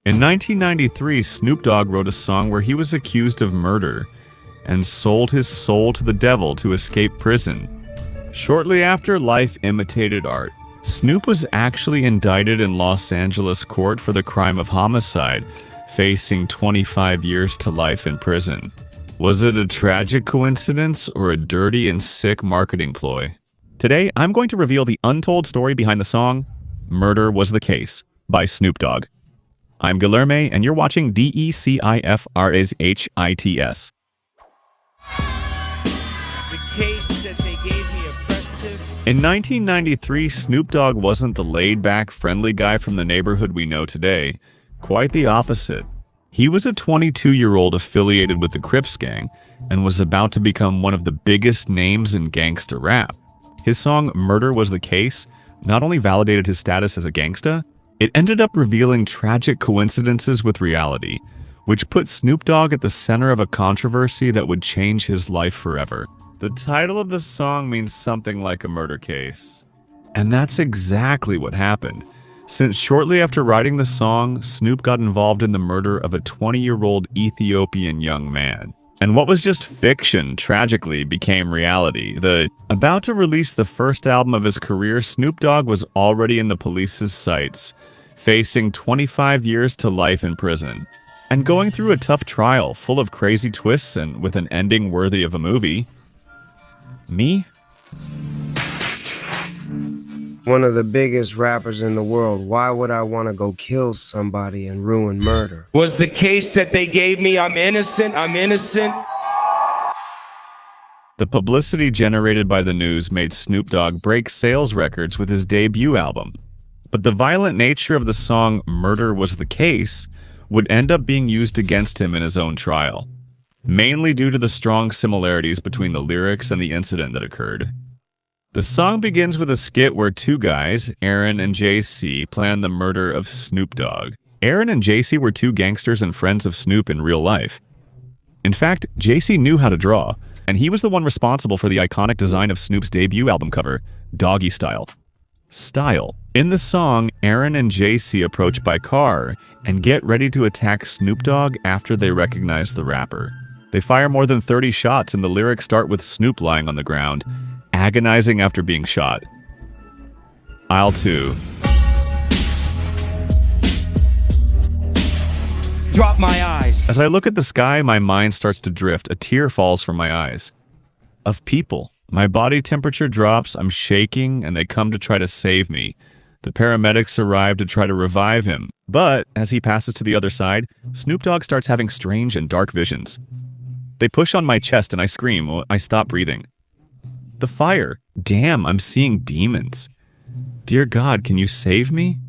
In 1993, Snoop Dogg wrote a song where he was accused of murder and sold his soul to the devil to escape prison. Shortly after life imitated art, Snoop was actually indicted in Los Angeles court for the crime of homicide, facing 25 years to life in prison. Was it a tragic coincidence or a dirty and sick marketing ploy? Today, I'm going to reveal the untold story behind the song "Murder Was the Case" by Snoop Dogg. I'm Guilherme, and you're watching DECIFRASHITS. In 1993, Snoop Dogg wasn't the laid-back, friendly guy from the neighborhood we know today. Quite the opposite. He was a 22-year-old affiliated with the Crips gang and was about to become one of the biggest names in gangsta rap. His song "Murder Was the Case" not only validated his status as a gangsta, it ended up revealing tragic coincidences with reality, which put Snoop Dogg at the center of a controversy that would change his life forever. The title of the song means something like a murder case. And that's exactly what happened, since shortly after writing the song, Snoop got involved in the murder of a 20-year-old Ethiopian young man. And what was just fiction, tragically, became reality. About to release the first album of his career, Snoop Dogg was already in the police's sights, facing 25 years to life in prison, and going through a tough trial full of crazy twists and with an ending worthy of a movie. Me? One of the biggest rappers in the world. Why would I want to go kill somebody and ruin murder? Was the case that they gave me, I'm innocent, I'm innocent. The publicity generated by the news made Snoop Dogg break sales records with his debut album. But the violent nature of the song "Murder Was the Case" would end up being used against him in his own trial, mainly due to the strong similarities between the lyrics and the incident that occurred. The song begins with a skit where two guys, Aaron and JC, plan the murder of Snoop Dogg. Aaron and JC were two gangsters and friends of Snoop in real life. In fact, JC knew how to draw, and he was the one responsible for the iconic design of Snoop's debut album cover, Doggy Style. In the song, Aaron and JC approach by car and get ready to attack Snoop Dogg after they recognize the rapper. They fire more than 30 shots, and the lyrics start with Snoop lying on the ground, agonizing after being shot. Aisle 2. Drop my eyes. As I look at the sky, my mind starts to drift. A tear falls from my eyes. Of people. My body temperature drops, I'm shaking, and they come to try to save me. The paramedics arrive to try to revive him. But, as he passes to the other side, Snoop Dogg starts having strange and dark visions. They push on my chest and I scream. I stop breathing. The fire. Damn, I'm seeing demons. Dear God, can you save me?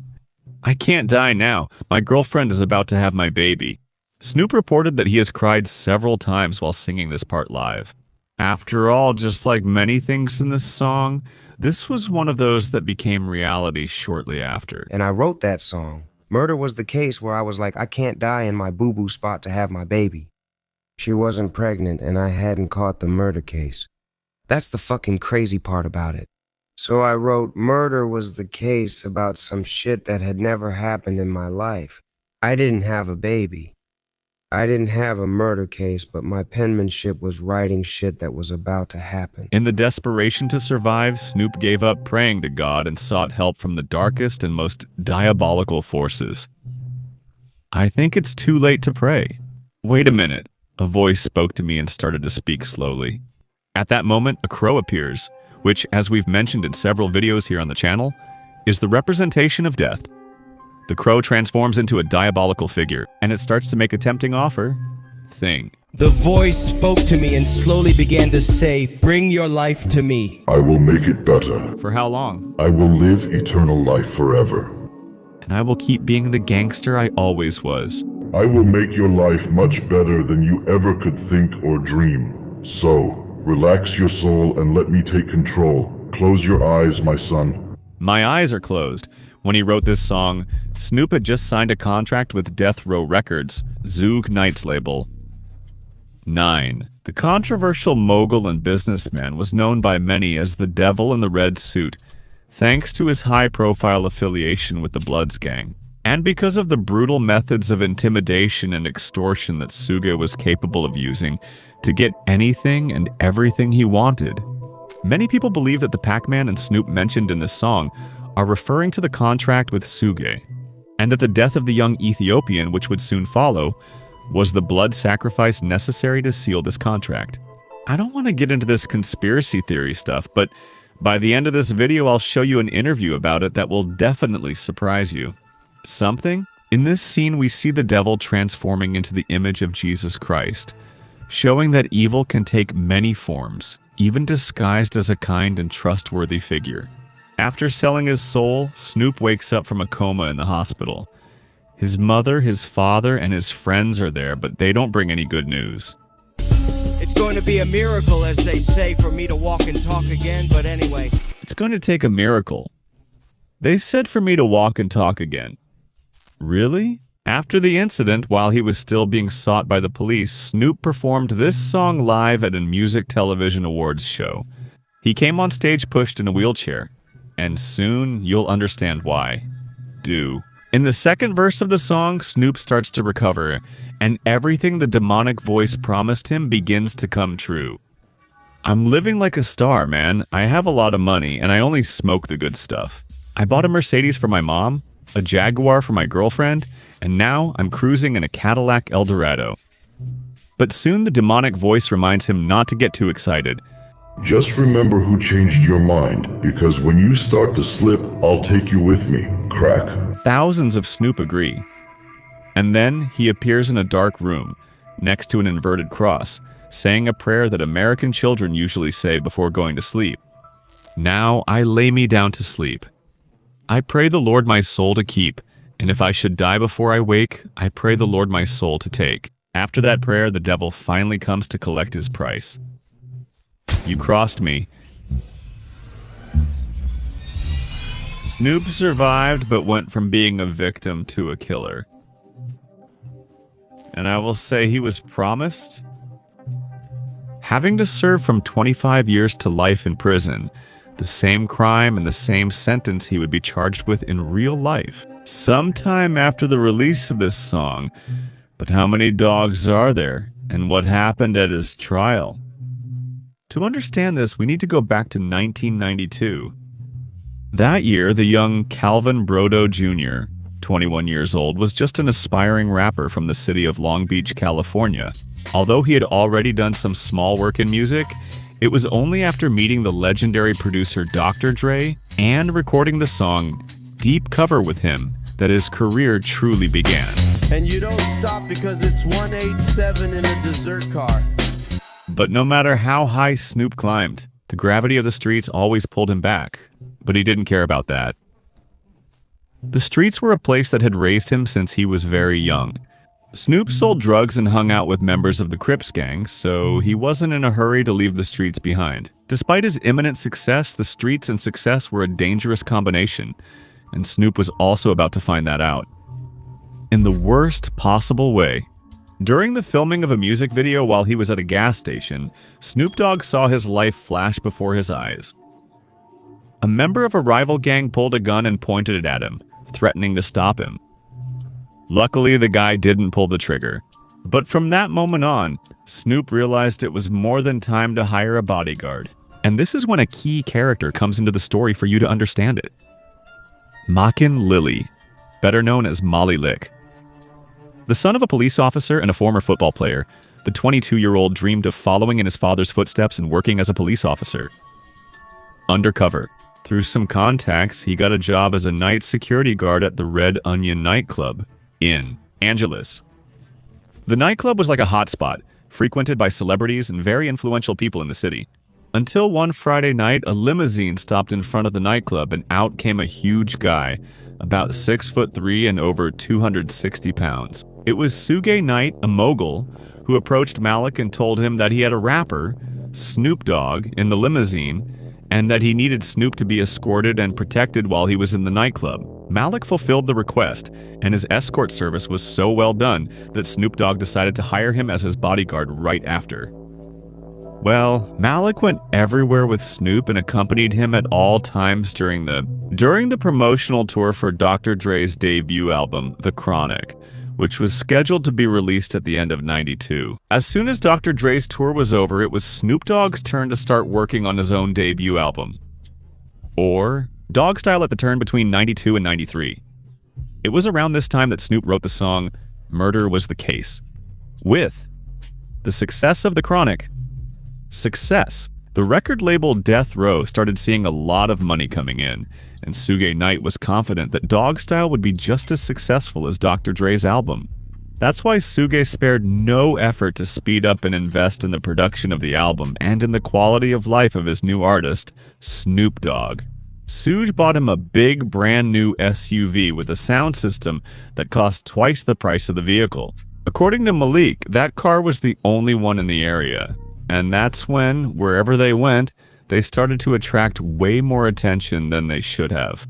I can't die now. My girlfriend is about to have my baby. Snoop reported that he has cried several times while singing this part live. After all, just like many things in this song, this was one of those that became reality shortly after. And I wrote that song. Murder was the case where I was like, I can't die in my boo-boo spot to have my baby. She wasn't pregnant and I hadn't caught the murder case. That's the fucking crazy part about it. So I wrote, murder was the case about some shit that had never happened in my life. I didn't have a baby. I didn't have a murder case, but my penmanship was writing shit that was about to happen. In the desperation to survive, Snoop gave up praying to God and sought help from the darkest and most diabolical forces. I think it's too late to pray. Wait a minute. A voice spoke to me and started to speak slowly. At that moment, a crow appears, which, as we've mentioned in several videos here on the channel, is the representation of death. The crow transforms into a diabolical figure, and it starts to make a tempting offer. The voice spoke to me and slowly began to say, bring your life to me. I will make it better. For how long? I will live eternal life forever. And I will keep being the gangster I always was. I will make your life much better than you ever could think or dream. So, relax your soul and let me take control. Close your eyes, my son. My eyes are closed. When he wrote this song, Snoop had just signed a contract with Death Row Records, Zoog Knight's label. 9. The controversial mogul and businessman was known by many as the Devil in the Red Suit, thanks to his high-profile affiliation with the Bloods gang. and because of the brutal methods of intimidation and extortion that Suge was capable of using to get anything and everything he wanted. Many people believe that the Pac-Man and Snoop mentioned in this song are referring to the contract with Suge, and that the death of the young Ethiopian, which would soon follow, was the blood sacrifice necessary to seal this contract. I don't want to get into this conspiracy theory stuff, but by the end of this video, I'll show you an interview about it that will definitely surprise you. Something? In this scene, we see the devil transforming into the image of Jesus Christ, showing that evil can take many forms, even disguised as a kind and trustworthy figure. After selling his soul, Snoop wakes up from a coma in the hospital. His mother, his father, and his friends are there, but they don't bring any good news. It's going to be a miracle, as they say, for me to walk and talk again, but anyway. It's going to take a miracle. They said for me to walk and talk again. Really? After the incident, while he was still being sought by the police, Snoop performed this song live at a music television awards show. He came on stage pushed in a wheelchair, and soon you'll understand why. In the second verse of the song, Snoop starts to recover, and everything the demonic voice promised him begins to come true. I'm living like a star, man. I have a lot of money, and I only smoke the good stuff. I bought a Mercedes for my mom, a Jaguar for my girlfriend, and now I'm cruising in a Cadillac Eldorado. But soon the demonic voice reminds him not to get too excited. Just remember who changed your mind, because when you start to slip, I'll take you with me. Crack. Thousands of Snoop agree. And then he appears in a dark room, next to an inverted cross, saying a prayer that American children usually say before going to sleep. Now I lay me down to sleep. I pray the Lord my soul to keep, and if I should die before I wake, I pray the Lord my soul to take. After that prayer, the devil finally comes to collect his price. You crossed me. Snoop survived, but went from being a victim to a killer. And I will say he was promised having to serve from 25 years to life in prison, the same crime and the same sentence he would be charged with in real life, sometime after the release of this song. But how many dogs are there, and what happened at his trial? To understand this, we need to go back to 1992. That year, the young Calvin Brodo Jr., 21 years old, was just an aspiring rapper from the city of Long Beach, California. Although he had already done some small work in music, it was only after meeting the legendary producer Dr. Dre and recording the song Deep Cover with him that his career truly began. And you don't stop because it's 187 in a dessert car. But no matter how high Snoop climbed, the gravity of the streets always pulled him back. But he didn't care about that. The streets were a place that had raised him since he was very young. Snoop sold drugs and hung out with members of the Crips gang, so he wasn't in a hurry to leave the streets behind. Despite his imminent success, the streets and success were a dangerous combination, and Snoop was also about to find that out. In the worst possible way. During the filming of a music video while he was at a gas station, Snoop Dogg saw his life flash before his eyes. A member of a rival gang pulled a gun and pointed it at him, threatening to stop him. Luckily, the guy didn't pull the trigger. But from that moment on, Snoop realized it was more than time to hire a bodyguard. And this is when a key character comes into the story for you to understand it. Mackin Lilly, better known as Molly Lick. The son of a police officer and a former football player, the 22-year-old dreamed of following in his father's footsteps and working as a police officer. Undercover. Through some contacts, he got a job as a night security guard at the Red Onion nightclub in Angeles. The nightclub was like a hotspot, frequented by celebrities and very influential people in the city. Until one Friday night, a limousine stopped in front of the nightclub and out came a huge guy, about 6'3" and over 260 pounds. It was Suge Knight, a mogul, who approached Malik and told him that he had a rapper, Snoop Dogg, in the limousine, and that he needed Snoop to be escorted and protected while he was in the nightclub. Malik fulfilled the request, and his escort service was so well done that Snoop Dogg decided to hire him as his bodyguard right after. Well, Malik went everywhere with Snoop and accompanied him at all times during the During the promotional tour for Dr. Dre's debut album, The Chronic, which was scheduled to be released at the end of '92. As soon as Dr. Dre's tour was over, it was Snoop Dogg's turn to start working on his own debut album, or Dogg Style, at the turn between '92 and '93. It was around this time that Snoop wrote the song Murder Was the Case. With the success of The Chronic, the record label Death Row started seeing a lot of money coming in, and Suge Knight was confident that Dogg Style would be just as successful as Dr. Dre's album. That's why Suge spared no effort to speed up and invest in the production of the album and in the quality of life of his new artist, Snoop Dogg. Suge bought him a big brand new SUV with a sound system that cost twice the price of the vehicle. According to Malik, that car was the only one in the area, and that's when, wherever they went, they started to attract way more attention than they should have.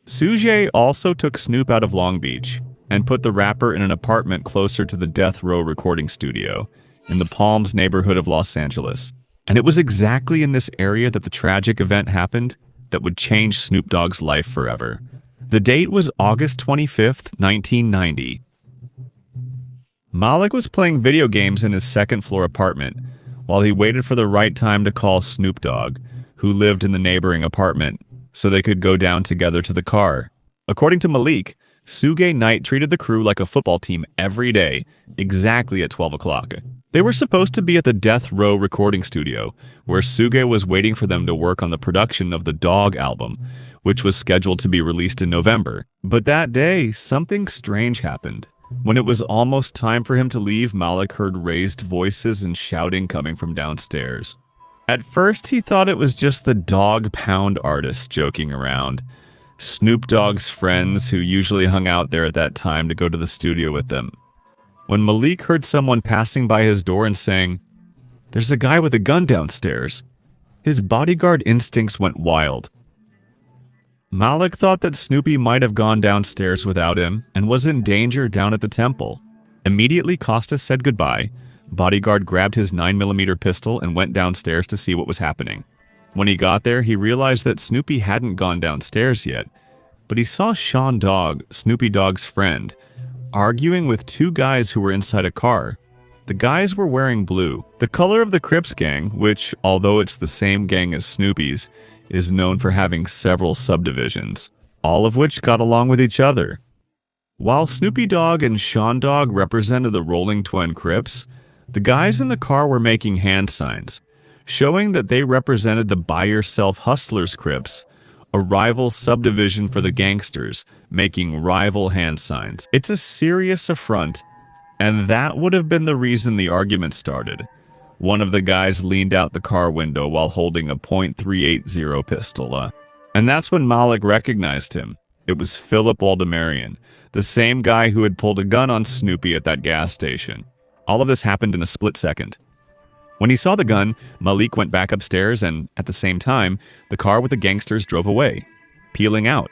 Suge also took Snoop out of Long Beach and put the rapper in an apartment closer to the Death Row recording studio in the Palms neighborhood of Los Angeles. And it was exactly in this area that the tragic event happened that would change Snoop Dogg's life forever. The date was August 25th, 1990. Malik was playing video games in his second-floor apartment while he waited for the right time to call Snoop Dogg, who lived in the neighboring apartment, so they could go down together to the car. According to Malik, Suge Knight treated the crew like a football team every day, exactly at 12 o'clock. They were supposed to be at the Death Row recording studio, where Suge was waiting for them to work on the production of the Dog album, which was scheduled to be released in November. But that day, something strange happened. When it was almost time for him to leave, Malik heard raised voices and shouting coming from downstairs. At first, he thought it was just the Dog Pound artists joking around, Snoop Dogg's friends who usually hung out there at that time to go to the studio with them. When Malik heard someone passing by his door and saying, "There's a guy with a gun downstairs," his bodyguard instincts went wild. Malik thought that Snoopy might have gone downstairs without him and was in danger down at the temple. Immediately, Costas said goodbye. Bodyguard grabbed his 9mm pistol and went downstairs to see what was happening. When he got there, he realized that Snoopy hadn't gone downstairs yet, but he saw Sean Dogg, Snoopy Dogg's friend, arguing with two guys who were inside a car. The guys were wearing blue, the color of the Crips gang, which, although it's the same gang as Snoopy's, is known for having several subdivisions, all of which got along with each other. While Snoopy Dogg and Sean Dogg represented the Rolling Twin Crips, the guys in the car were making hand signs, showing that they represented the Buy Yourself Hustlers Crips, a rival subdivision for the gangsters, making rival hand signs. It's a serious affront, and that would have been the reason the argument started. One of the guys leaned out the car window while holding a .380 pistol, and that's when Malik recognized him. It was Philip Waldemarian, the same guy who had pulled a gun on Snoopy at that gas station. All of this happened in a split second. When he saw the gun, Malik went back upstairs, and at the same time, the car with the gangsters drove away, peeling out.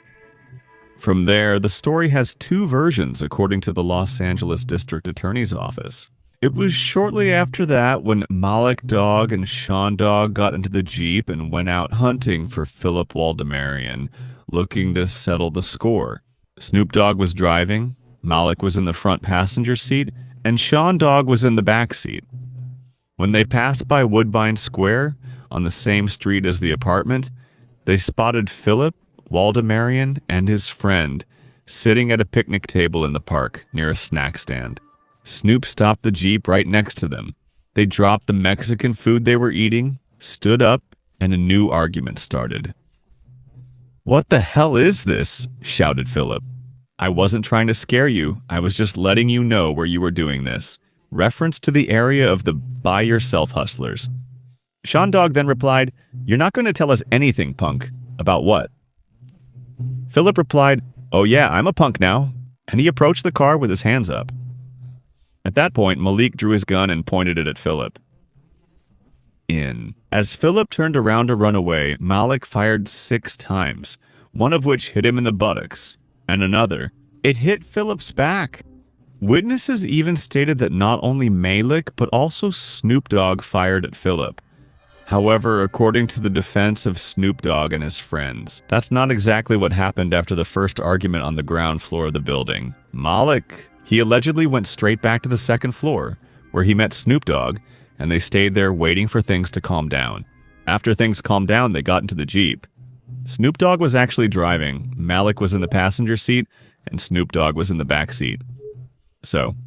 From there, the story has two versions according to the Los Angeles District Attorney's Office. It was shortly after that when Malik Dogg and Sean Dogg got into the Jeep and went out hunting for Philip Waldemarian, looking to settle the score. Snoop Dogg was driving, Malik was in the front passenger seat, and Sean Dogg was in the back seat. When they passed by Woodbine Square, on the same street as the apartment, they spotted Philip Waldemarian and his friend sitting at a picnic table in the park near a snack stand. Snoop stopped the Jeep right next to them. They dropped the Mexican food they were eating, stood up, and a new argument started. "What the hell is this?" shouted Philip. "I wasn't trying to scare you. I was just letting you know where you were doing this." Reference to the area of the Buy Yourself Hustlers. Sean Dogg then replied, "You're not going to tell us anything, punk." "About what?" Philip replied, "Oh yeah, I'm a punk now." And he approached the car with his hands up. At that point, Malik drew his gun and pointed it at Philip. As Philip turned around to run away, Malik fired 6 times, one of which hit him in the buttocks, and another. It hit Philip's back. Witnesses even stated that not only Malik, but also Snoop Dogg fired at Philip. However, according to the defense of Snoop Dogg and his friends, that's not exactly what happened after the first argument on the ground floor of the building. Malik, he allegedly went straight back to the second floor, where he met Snoop Dogg, and they stayed there waiting for things to calm down. After things calmed down, they got into the Jeep. Snoop Dogg was actually driving, Malik was in the passenger seat, and Snoop Dogg was in the back seat.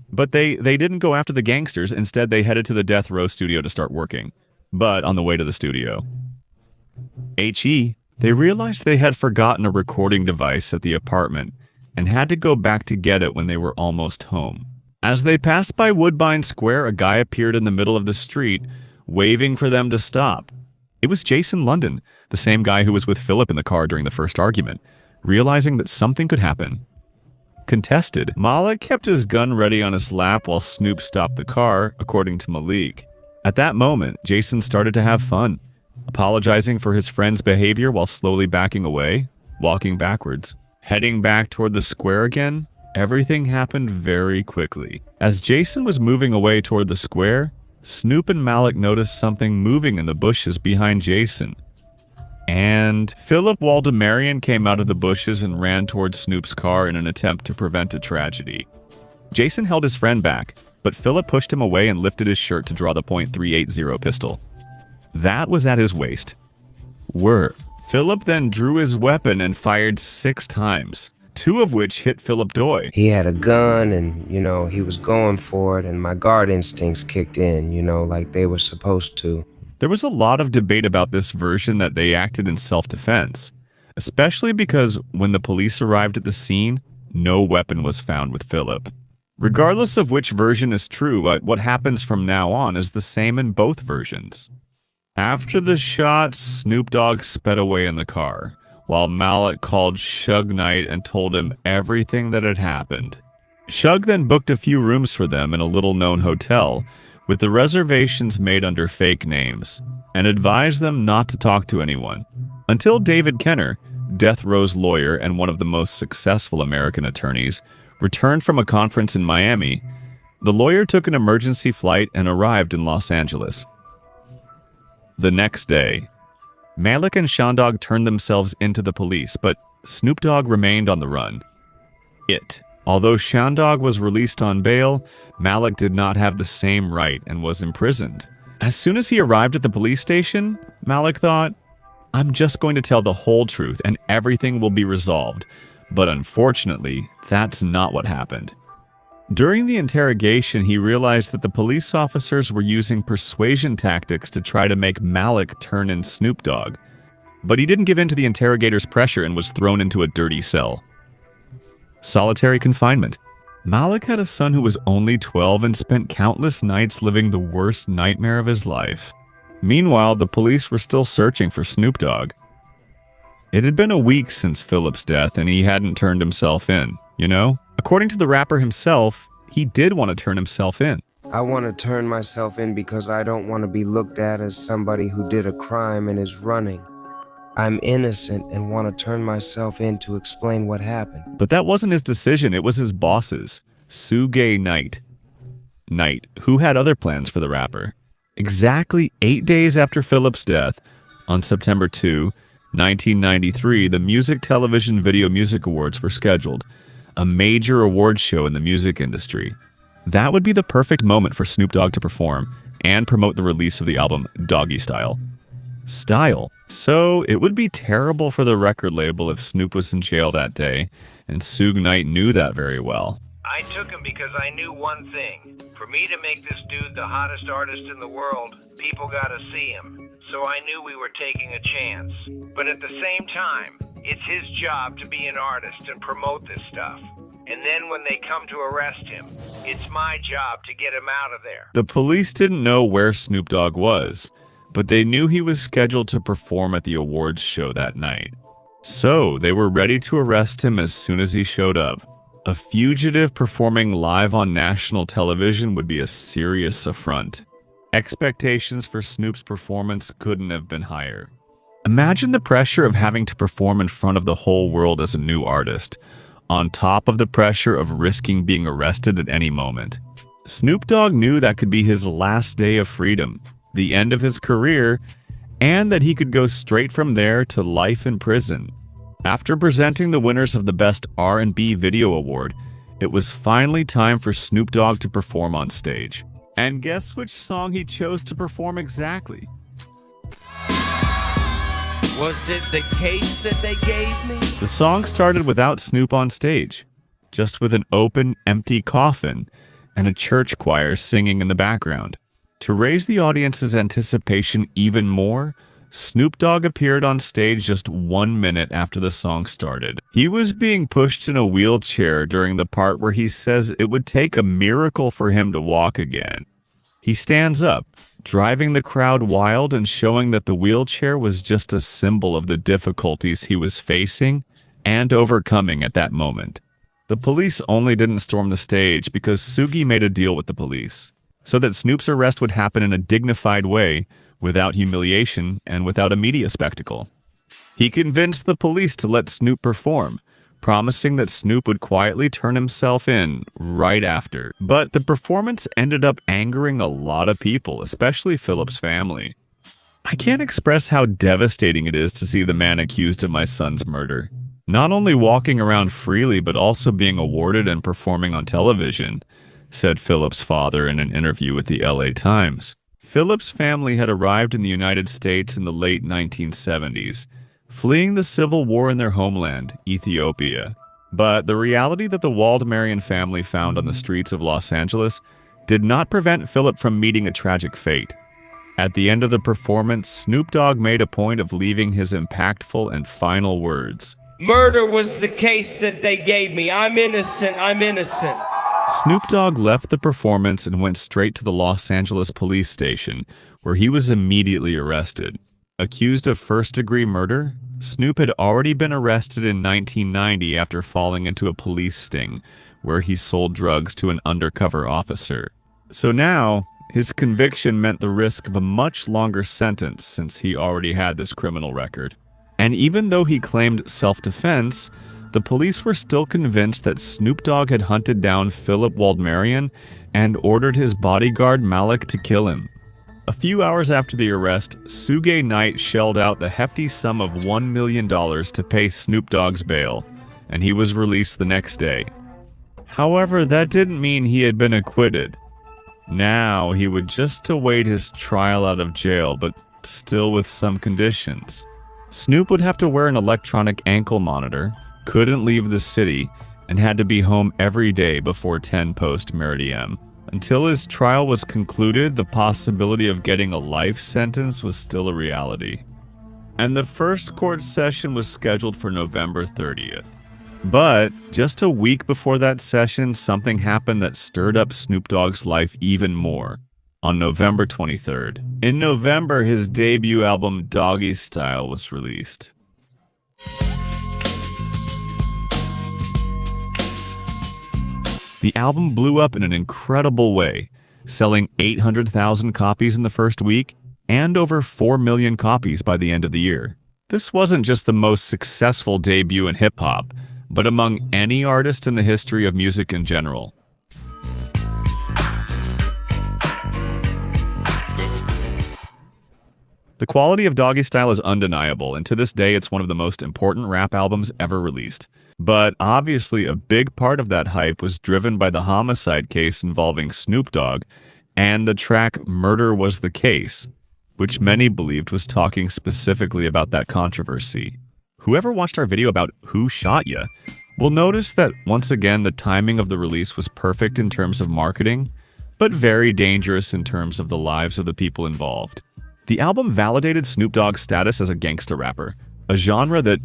But they didn't go after the gangsters. Instead, they headed to the Death Row studio to start working. But on the way to the studio, they realized they had forgotten a recording device at the apartment and had to go back to get it when they were almost home. As they passed by Woodbine Square, a guy appeared in the middle of the street, waving for them to stop. It was Jason London, the same guy who was with Philip in the car during the first argument. Realizing that something could happen, contested, Malik kept his gun ready on his lap while Snoop stopped the car, according to Malik. At that moment, Jason started to have fun, apologizing for his friend's behavior while slowly backing away, walking backwards. Heading back toward the square again, everything happened very quickly. As Jason was moving away toward the square, Snoop and Malik noticed something moving in the bushes behind Jason. And Philip Waldemarian came out of the bushes and ran towards Snoop's car in an attempt to prevent a tragedy. Jason held his friend back, but Philip pushed him away and lifted his shirt to draw the .380 pistol. That was at his waist. Philip then drew his weapon and fired 6 times, 2 of which hit Philip Doy. He had a gun and, he was going for it, and my guard instincts kicked in, like they were supposed to. There was a lot of debate about this version that they acted in self-defense, especially because when the police arrived at the scene, no weapon was found with Philip. Regardless of which version is true, what happens from now on is the same in both versions. After the shots, Snoop Dogg sped away in the car, while Malik called Suge Knight and told him everything that had happened. Suge then booked a few rooms for them in a little-known hotel, with the reservations made under fake names, and advised them not to talk to anyone. Until David Kenner, Death Row's lawyer and one of the most successful American attorneys, returned from a conference in Miami, the lawyer took an emergency flight and arrived in Los Angeles. The next day, Malik and Shandog turned themselves into the police, but Snoop Dogg remained on the run. Although Shandog was released on bail, Malik did not have the same right and was imprisoned. As soon as he arrived at the police station, Malik thought, "I'm just going to tell the whole truth and everything will be resolved." But unfortunately, that's not what happened. During the interrogation, he realized that the police officers were using persuasion tactics to try to make Malik turn in Snoop Dogg. But he didn't give in to the interrogator's pressure and was thrown into a dirty cell. Solitary confinement. Malik had a son who was only 12 and spent countless nights living the worst nightmare of his life. Meanwhile, the police were still searching for Snoop Dogg. It had been a week since Philip's death and he hadn't turned himself in, According to the rapper himself, he did want to turn himself in. I want to turn myself in because I don't want to be looked at as somebody who did a crime and is running. I'm innocent and want to turn myself in to explain what happened. But that wasn't his decision, it was his boss's, Suge Knight, who had other plans for the rapper. Exactly 8 days after Philip's death, on September 2, 1993, the Music Television Video Music Awards were scheduled, a major awards show in the music industry. That would be the perfect moment for Snoop Dogg to perform and promote the release of the album Doggy Style. So it would be terrible for the record label if Snoop was in jail that day, and Suge Knight knew that very well. I took him because I knew one thing. For me to make this dude the hottest artist in the world, people gotta see him. So I knew we were taking a chance. But at the same time, it's his job to be an artist and promote this stuff. And then when they come to arrest him, it's my job to get him out of there. The police didn't know where Snoop Dogg was, but they knew he was scheduled to perform at the awards show that night. So they were ready to arrest him as soon as he showed up. A fugitive performing live on national television would be a serious affront. Expectations for Snoop's performance couldn't have been higher. Imagine the pressure of having to perform in front of the whole world as a new artist, on top of the pressure of risking being arrested at any moment. Snoop Dogg knew that could be his last day of freedom, the end of his career, and that he could go straight from there to life in prison. After presenting the winners of the Best R&B Video Award, it was finally time for Snoop Dogg to perform on stage. And guess which song he chose to perform exactly? Was it the case that they gave me? The song started without Snoop on stage, just with an open, empty coffin and a church choir singing in the background. To raise the audience's anticipation even more, Snoop Dogg appeared on stage just 1 minute after the song started. He was being pushed in a wheelchair during the part where he says it would take a miracle for him to walk again. He stands up, driving the crowd wild and showing that the wheelchair was just a symbol of the difficulties he was facing and overcoming at that moment. The police only didn't storm the stage because Sugi made a deal with the police, so that Snoop's arrest would happen in a dignified way, without humiliation and without a media spectacle. He convinced the police to let Snoop perform, promising that Snoop would quietly turn himself in right after. But the performance ended up angering a lot of people, especially Philip's family. I can't express how devastating it is to see the man accused of my son's murder not only walking around freely but also being awarded and performing on television, said Philip's father in an interview with the LA Times. Philip's family had arrived in the United States in the late 1970s, fleeing the civil war in their homeland, Ethiopia. But the reality that the Waldemarian family found on the streets of Los Angeles did not prevent Philip from meeting a tragic fate. At the end of the performance, Snoop Dogg made a point of leaving his impactful and final words. Murder was the case that they gave me. I'm innocent. I'm innocent. Snoop Dogg left the performance and went straight to the Los Angeles police station, where he was immediately arrested. Accused of first-degree murder, Snoop had already been arrested in 1990 after falling into a police sting, where he sold drugs to an undercover officer. So now, his conviction meant the risk of a much longer sentence since he already had this criminal record. And even though he claimed self-defense, the police were still convinced that Snoop Dogg had hunted down Philip Waldemarian and ordered his bodyguard Malik to kill him. A few hours after the arrest, Suge Knight shelled out the hefty sum of $1 million to pay Snoop Dogg's bail, and he was released the next day. However, that didn't mean he had been acquitted. Now, he would just await his trial out of jail, but still with some conditions. Snoop would have to wear an electronic ankle monitor, couldn't leave the city, and had to be home every day before 10 post-meridiem. Until his trial was concluded, the possibility of getting a life sentence was still a reality. And the first court session was scheduled for November 30th. But just a week before that session, something happened that stirred up Snoop Dogg's life even more. On November 23rd. In November, his debut album Doggy Style was released. The album blew up in an incredible way, selling 800,000 copies in the first week and over 4 million copies by the end of the year. This wasn't just the most successful debut in hip-hop, but among any artist in the history of music in general. The quality of Doggy Style is undeniable, and to this day it's one of the most important rap albums ever released. But obviously a big part of that hype was driven by the homicide case involving Snoop Dogg and the track Murder Was the Case, which many believed was talking specifically about that controversy. Whoever watched our video about Who Shot Ya will notice that once again the timing of the release was perfect in terms of marketing, but very dangerous in terms of the lives of the people involved. The album validated Snoop Dogg's status as a gangsta rapper, a genre that,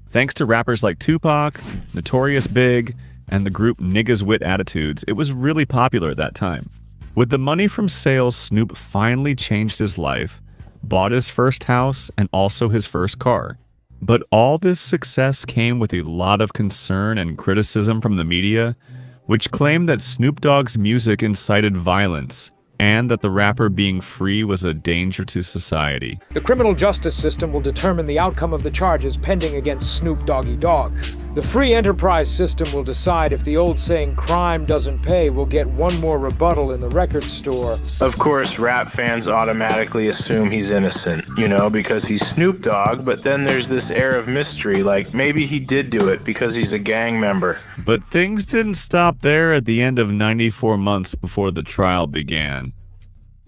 thanks to rappers like Tupac, Notorious Big, and the group Niggas With Attitudes, it was really popular at that time. With the money from sales, Snoop finally changed his life, bought his first house, and also his first car. But all this success came with a lot of concern and criticism from the media, which claimed that Snoop Dogg's music incited violence, and that the rapper being free was a danger to society. The criminal justice system will determine the outcome of the charges pending against Snoop Doggy Dogg. The free enterprise system will decide if the old saying, crime doesn't pay, will get one more rebuttal in the record store. Of course, rap fans automatically assume he's innocent, because he's Snoop Dogg, but then there's this air of mystery, like maybe he did do it because he's a gang member. But things didn't stop there at the end of 94 months before the trial began.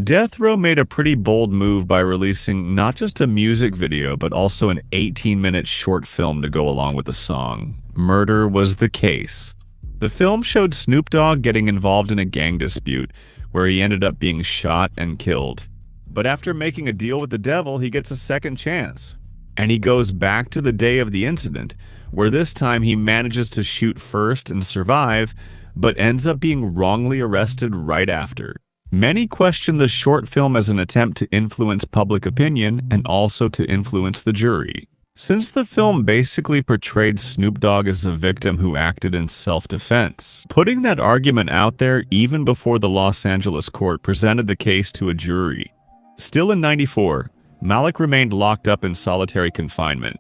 Death Row made a pretty bold move by releasing not just a music video, but also an 18-minute short film to go along with the song. Murder Was the Case. The film showed Snoop Dogg getting involved in a gang dispute, where he ended up being shot and killed. But after making a deal with the devil, he gets a second chance. And he goes back to the day of the incident, where this time he manages to shoot first and survive, but ends up being wrongly arrested right after. Many question the short film as an attempt to influence public opinion and also to influence the jury. Since the film basically portrayed Snoop Dogg as a victim who acted in self-defense, putting that argument out there even before the Los Angeles court presented the case to a jury. Still in 94, Malik remained locked up in solitary confinement,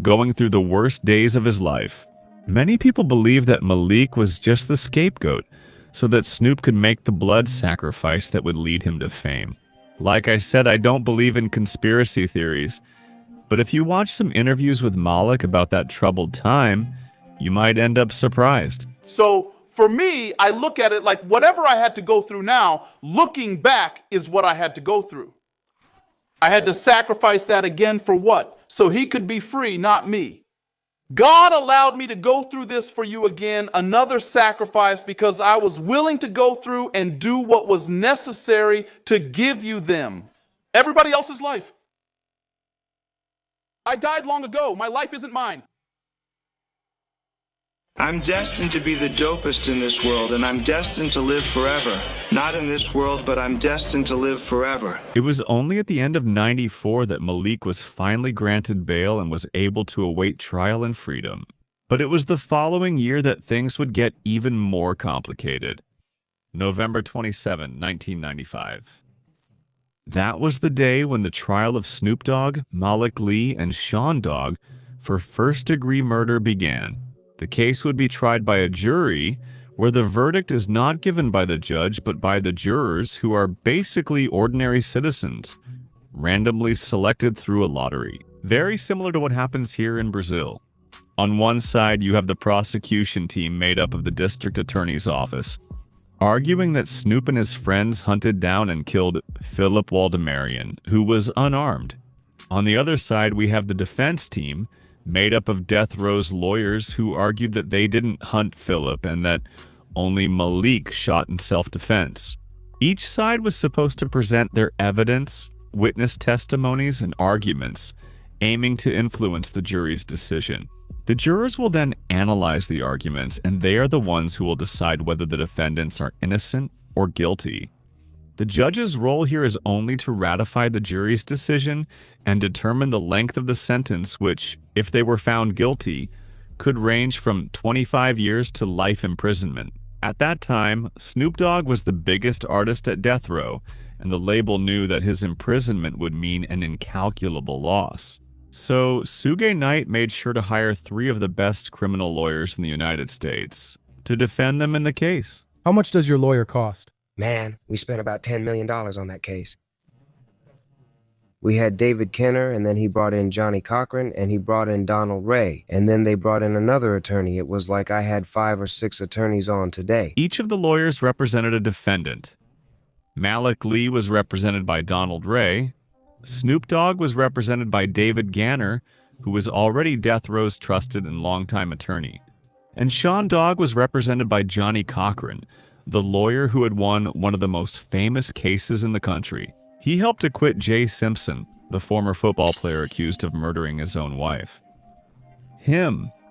going through the worst days of his life. Many people believe that Malik was just the scapegoat, so that Snoop could make the blood sacrifice that would lead him to fame. Like I said, I don't believe in conspiracy theories, but if you watch some interviews with Malik about that troubled time, you might end up surprised. So for me, I look at it like whatever I had to go through now, looking back is what I had to go through. I had to sacrifice that again for what? So he could be free, not me. God allowed me to go through this for you again, another sacrifice, because I was willing to go through and do what was necessary to give you them. Everybody else's life. I died long ago. My life isn't mine. I'm destined to be the dopest in this world, and I'm destined to live forever. Not in this world, but I'm destined to live forever. It was only at the end of 94 that Malik was finally granted bail and was able to await trial and freedom. But it was the following year that things would get even more complicated. November 27, 1995. That was the day when the trial of Snoop Dogg, Malik Lee, and Sean Dogg for first-degree murder began. The case would be tried by a jury, where the verdict is not given by the judge but by the jurors, who are basically ordinary citizens, randomly selected through a lottery. Very similar to what happens here in Brazil. On one side, you have the prosecution team made up of the district attorney's office, arguing that Snoop and his friends hunted down and killed Philip Waldemarian, who was unarmed. On the other side, we have the defense team, made up of Death Row's lawyers, who argued that they didn't hunt Philip and that only Malik shot in self-defense. Each side was supposed to present their evidence, witness testimonies, and arguments, aiming to influence the jury's decision. The jurors will then analyze the arguments, and they are the ones who will decide whether the defendants are innocent or guilty. The judge's role here is only to ratify the jury's decision and determine the length of the sentence, which, if they were found guilty, could range from 25 years to life imprisonment. At that time, Snoop Dogg was the biggest artist at Death Row, and the label knew that his imprisonment would mean an incalculable loss. So, Suge Knight made sure to hire 3 of the best criminal lawyers in the United States to defend them in the case. How much does your lawyer cost? Man, we spent about $10 million on that case. We had David Kenner, and then he brought in Johnny Cochran, and he brought in Donald Ray, and then they brought in another attorney. It was like I had 5 or 6 attorneys on today. Each of the lawyers represented a defendant. Malik Lee was represented by Donald Ray. Snoop Dogg was represented by David Ganner, who was already Death Row's trusted and longtime attorney. And Sean Dogg was represented by Johnny Cochran, the lawyer who had won one of the most famous cases in the country. He helped acquit Jay Simpson, the former football player accused of murdering his own wife.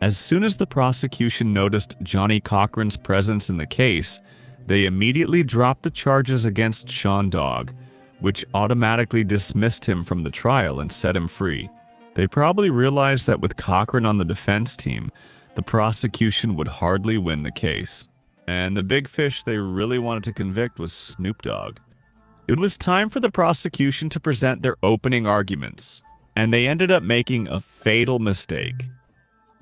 As soon as the prosecution noticed Johnny Cochran's presence in the case, they immediately dropped the charges against Sean Dogg, which automatically dismissed him from the trial and set him free. They probably realized that with Cochran on the defense team, the prosecution would hardly win the case. And the big fish they really wanted to convict was Snoop Dogg. It was time for the prosecution to present their opening arguments, and they ended up making a fatal mistake.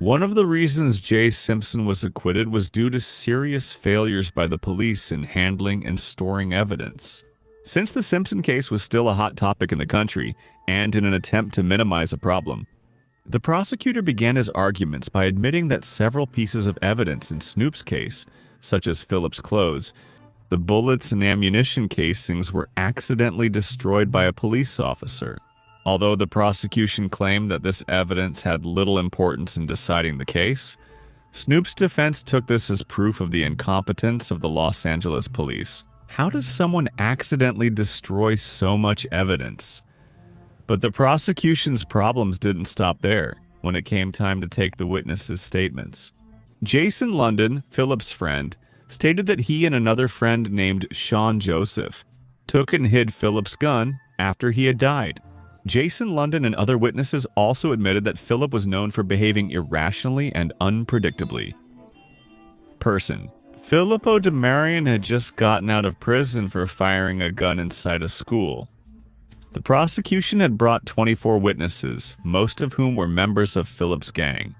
One of the reasons Jay Simpson was acquitted was due to serious failures by the police in handling and storing evidence. Since the Simpson case was still a hot topic in the country, and in an attempt to minimize a problem, the prosecutor began his arguments by admitting that several pieces of evidence in Snoop's case, such as Philip's clothes, the bullets and ammunition casings, were accidentally destroyed by a police officer. Although the prosecution claimed that this evidence had little importance in deciding the case, Snoop's defense took this as proof of the incompetence of the Los Angeles police. How does someone accidentally destroy so much evidence? But the prosecution's problems didn't stop there when it came time to take the witnesses' statements. Jason London, Philip's friend, stated that he and another friend named Sean Joseph took and hid Philip's gun after he had died. Jason London and other witnesses also admitted that Philip was known for behaving irrationally and unpredictably. Person: Philip O'Demarion had just gotten out of prison for firing a gun inside a school. The prosecution had brought 24 witnesses, most of whom were members of Philip's gang.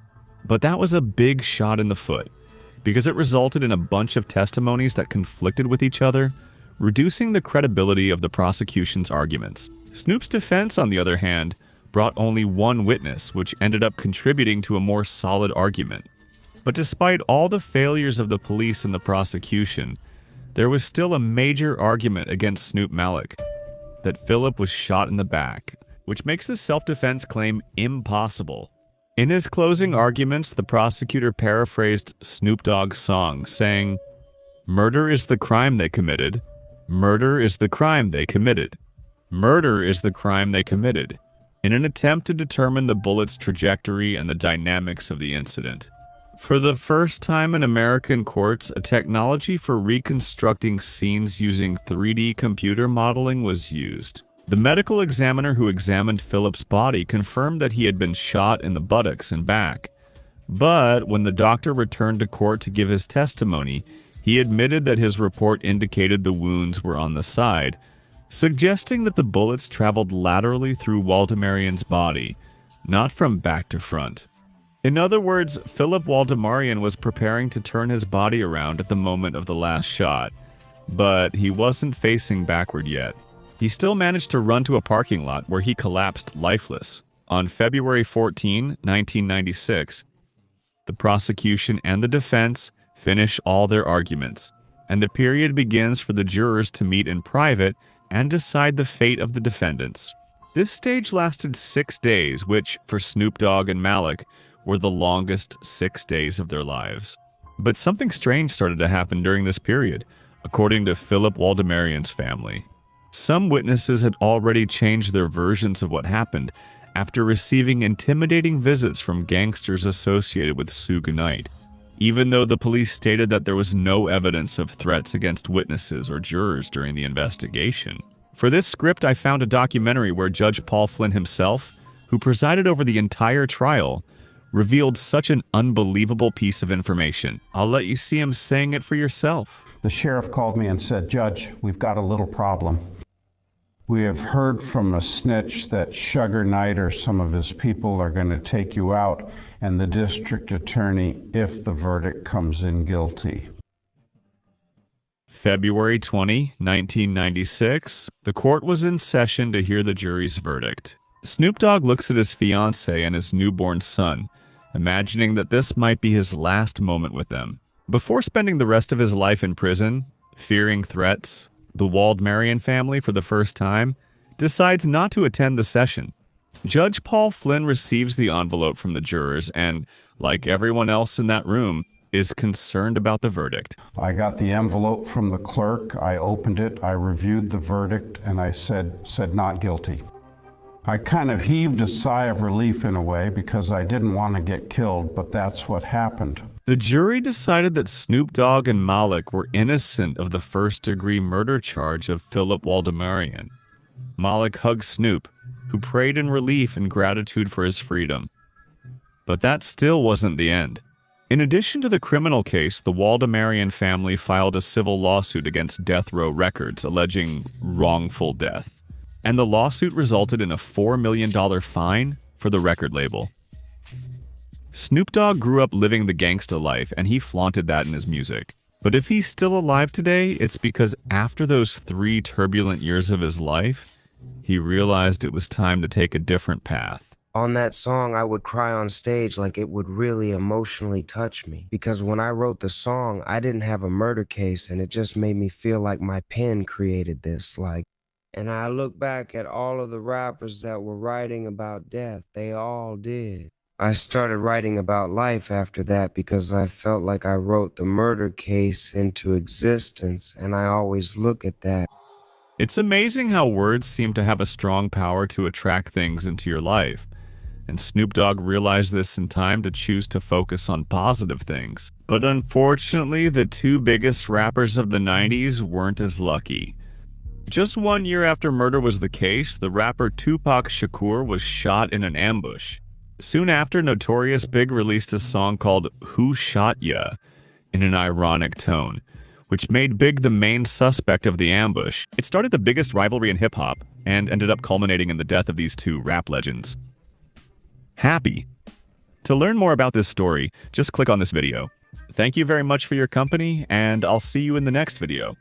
But that was a big shot in the foot, because it resulted in a bunch of testimonies that conflicted with each other, reducing the credibility of the prosecution's arguments. Snoop's defense, on the other hand, brought only one witness, which ended up contributing to a more solid argument. But despite all the failures of the police and the prosecution, there was still a major argument against Snoop Malik, that Philip was shot in the back, which makes the self-defense claim impossible. In his closing arguments, the prosecutor paraphrased Snoop Dogg's song, saying, "Murder is the crime they committed. Murder is the crime they committed. Murder is the crime they committed," in an attempt to determine the bullet's trajectory and the dynamics of the incident. For the first time in American courts, a technology for reconstructing scenes using 3D computer modeling was used. The medical examiner who examined Philip's body confirmed that he had been shot in the buttocks and back. But when the doctor returned to court to give his testimony, he admitted that his report indicated the wounds were on the side, suggesting that the bullets traveled laterally through Waldemarion's body, not from back to front. In other words, Philip Waldemarian was preparing to turn his body around at the moment of the last shot, but he wasn't facing backward yet. He still managed to run to a parking lot where he collapsed lifeless. On February 14, 1996, the prosecution and the defense finish all their arguments, and the period begins for the jurors to meet in private and decide the fate of the defendants. This stage lasted 6 days, which, for Snoop Dogg and Malik, were the longest 6 days of their lives. But something strange started to happen during this period, according to Philip Waldemarian's family. Some witnesses had already changed their versions of what happened after receiving intimidating visits from gangsters associated with Suge Knight, even though the police stated that there was no evidence of threats against witnesses or jurors during the investigation. For this script, I found a documentary where Judge Paul Flynn himself, who presided over the entire trial, revealed such an unbelievable piece of information. I'll let you see him saying it for yourself. The sheriff called me and said, "Judge, we've got a little problem. We have heard from a snitch that Suge Knight or some of his people are going to take you out, and the district attorney, if the verdict comes in guilty." February 20, 1996, the court was in session to hear the jury's verdict. Snoop Dogg looks at his fiancée and his newborn son, imagining that this might be his last moment with them. Before spending the rest of his life in prison, fearing threats, the Waldemarian family, for the first time, decides not to attend the session. Judge Paul Flynn receives the envelope from the jurors and, like everyone else in that room, is concerned about the verdict. I got the envelope from the clerk, I opened it, I reviewed the verdict, and I said not guilty. I kind of heaved a sigh of relief in a way because I didn't want to get killed, but that's what happened. The jury decided that Snoop Dogg and Malik were innocent of the first-degree murder charge of Philip Waldemarian. Malik hugged Snoop, who prayed in relief and gratitude for his freedom. But that still wasn't the end. In addition to the criminal case, the Waldemarian family filed a civil lawsuit against Death Row Records alleging wrongful death. And the lawsuit resulted in a $4 million fine for the record label. Snoop Dogg grew up living the gangsta life, and he flaunted that in his music. But if he's still alive today, it's because after those 3 turbulent years of his life, he realized it was time to take a different path. On that song, I would cry on stage like it would really emotionally touch me. Because when I wrote the song, I didn't have a murder case, and it just made me feel like my pen created this. And I look back at all of the rappers that were writing about death. They all did. I started writing about life after that because I felt like I wrote the murder case into existence, and I always look at that. It's amazing how words seem to have a strong power to attract things into your life. And Snoop Dogg realized this in time to choose to focus on positive things. But unfortunately, the 2 biggest rappers of the 90s weren't as lucky. Just 1 year after murder was the case, the rapper Tupac Shakur was shot in an ambush. Soon after, Notorious Big released a song called Who Shot Ya in an ironic tone, which made Big the main suspect of the ambush. It started the biggest rivalry in hip-hop and ended up culminating in the death of these 2 rap legends. Happy. To learn more about this story, just click on this video. Thank you very much for your company, and I'll see you in the next video.